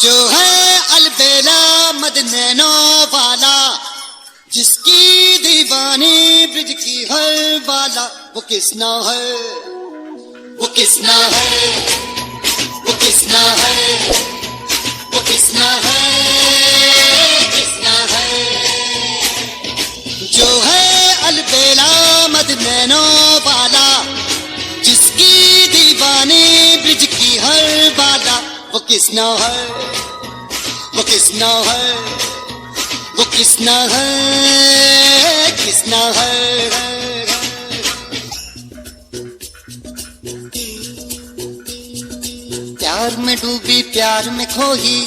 जो है अलबेला मदनैनो वाला, जिसकी दीवानी ब्रिज की हर वाला, वो किसना है, वो किसना है, वो किसना है, वो किसना है, किसना है। जो है अलबेला मदनैनो वाला, जिसकी दीवानी ब्रिज की हर वाला, वो किसना है, वो किसना है, वो किसना है, किसना है। प्यार में डूबी प्यार में खोही,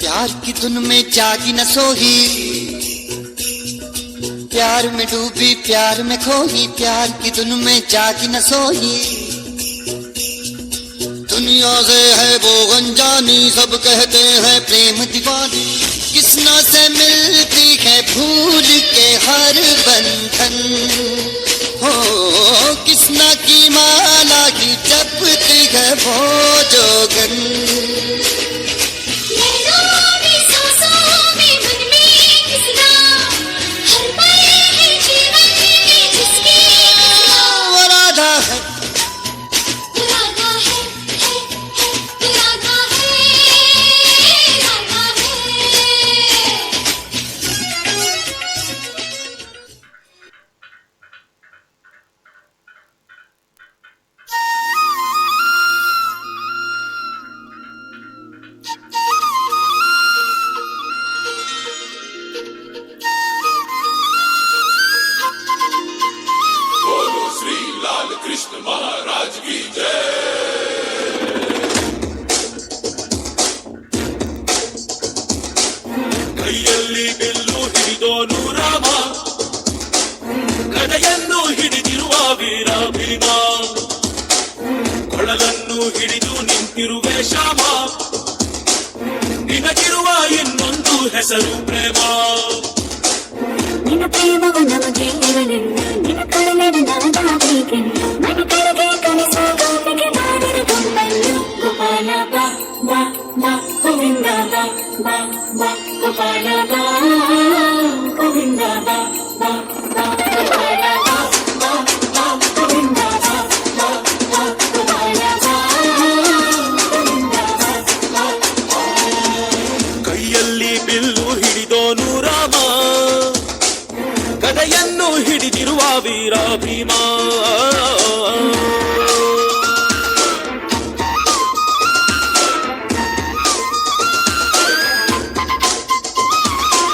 प्यार की धुन में जागी न सोही। प्यार में डूबी प्यार में खोही, प्यार की धुन में जागी न सोही। दुनिया से है वो अनजानी, सब कहते हैं प्रेम दीवानी। किसना से मिलती है भूल के हर बंधन, हो किसना की माला की जपती है वो जोगन। कृष्ण महाराज की जय। ಕೈಯಲ್ಲಿ ಬಿಲ್ಲು ಹಿಡಿದೋನು ರಾಮ, ಗದೆಯನ್ನು ಹಿಡಿದಿರುವ ವೀರ ಭೀಮ, ಕೊಳಲನ್ನು ಹಿಡಿದು ನಿಂತಿರುವೆ ಶ್ಯಾಮ, ನಿನಗಿರುವ ಇನ್ನೊಂದು ಹೆಸರು ಪ್ರೇಮ. ನಿನ್ನ ಪ್ರೇಮವು ನಮಗೆ ಇರಲಿಲ್ಲ, ನಿನ್ನ ಕರಳನ್ನು ನಮಗಾಗಲಿಕ್ಕೆ ಮನ ಕರಗೆ ಕನಸು ಗೋಪಿಗೆ ಮಾಡಿದ ತುಂಬಲು. ಗೋಪಾಲ ಬಾ ಬಾ ಬಾ ಗೋವಿಂದ ಬಾ ಬಾ ಬಾ ಗೋಪಾಲ ಬಾ ಗೋವಿಂದ ಬಾ ಬಾ ಬಾ ಗೋಪಾಲ ಬಾ ಬಾ ಬಾ ಗೋವಿಂದ ಬಾ ಬಾ ಬಾ ಗೋಪಾಲ ಬಾ ಗೋವಿಂದ ಬಾ ಬಾ. ಕೈಯಲ್ಲಿ ಬಿಲ್ಲು ಹಿಡಿದೋನು ರಾಮ, ಗದೆಯನ್ನು ಹಿಡಿದಿರುವ ವೀರ ಭೀಮ.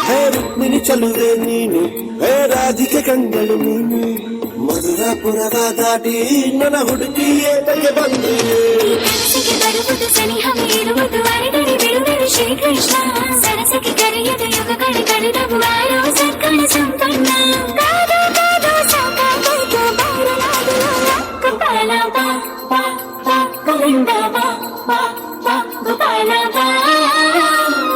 ಹೇ ರುಕ್ಮಿಣಿ ಚಲುವೆ ನೀನು, ಹೇ ರಾಧಿಕೆ ಕಂಗಳು ನೀನು, ಮಧುರಪುರದ ದಾಟಿ ನನ್ನ ಹುಡುಕಿ ಏತಕ್ಕೆ ಬಂದು. ಕನಸಿಗೆ ಬರುವುದು ಸನಿಹವೇ ಇರುವುದು ಅರೆಗಡೆ ಬಿಡುಗಡೆ ಶ್ರೀಕೃಷ್ಣ. ಸರಸಕ್ಕೆ ಕರೆಯದ ಯುಗಗಳು ಕಳೆದವು ಆರೋ ಸತ್ಕಳ ಸಂಪನ್ನ. ಕಾದು ಕಾದು ಸಾಕಾಗೋಯ್ತು ಬಾರಲಾಗಲ್ಲ. ಗೋಪಾಲ ಬಾ ಬಾ ಬಾ ಗೋವಿಂದ ಬಾ ಬಾ ಬಾ ಗೋಪಾಲ ಬಾ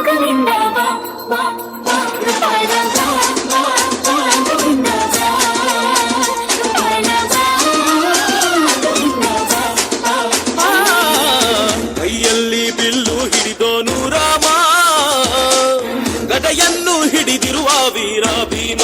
ಗೋವಿಂದ ಬಾ ಬಾ ಬಾ ಗೋಪಾಲ ಬಾ ಬಾ ಬಾ ಗೋವಿಂದ ಬಾ ಗೋಪಾಲ ಬಾ ಗೋವಿಂದ ಬಾ ಬಾ ಬಾ. ಕೈಯಲ್ಲಿ ಬಿಲ್ಲು ಹಿಡಿದೋನು ರಾಮ, ಗದೆಯನ್ನು ಹಿಡಿದಿರುವ ವೀರ ಭೀಮ.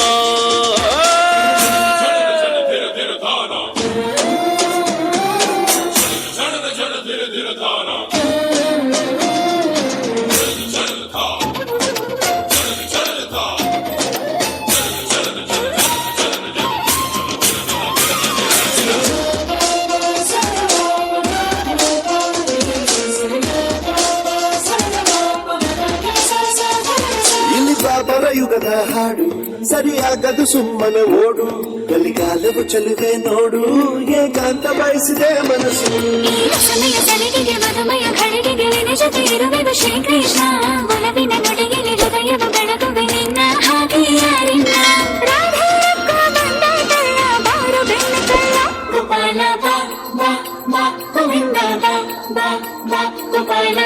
ಯುಗದ ಹಾಡು ಸರಿಯಾಗದು ಸುಮ್ಮನೆ ಓಡು, ಕಲಿಗಾಲವು ಚಲುವೆ ನೋಡು, ಏಕಾಂತ ಬಯಸಿದೆ ಮನಸ್ಸು. ಸಮಯ ಸಲಿಗೆಗೆ ಮಧುಮಯ ಘಳಿಗೆಗೆ ನಿನ್ನ ಜೊತೆ ಇರುವೆವು ಶ್ರೀಕೃಷ್ಣ. ಒಲವಿನ ನುಡಿಯಲ್ಲಿ ಹೃದಯವ ಬೆಳಗುವೆ ನಿನ್ನ ಹಾಗೆ ಯಾರಿಲ್ಲ. ರಾಧೆಯಕ್ಕ ಬಂದ ಕಳ್ಳ ಬಾರು ಬೆನ್ನ ಕಳ್ಳ. ಗೋಪಾಲ ಬಾ ಬಾ ಬಾ ಗೋವಿಂದ ಬಾ ಬಾ ಬಾ ಗೋಪಾಲ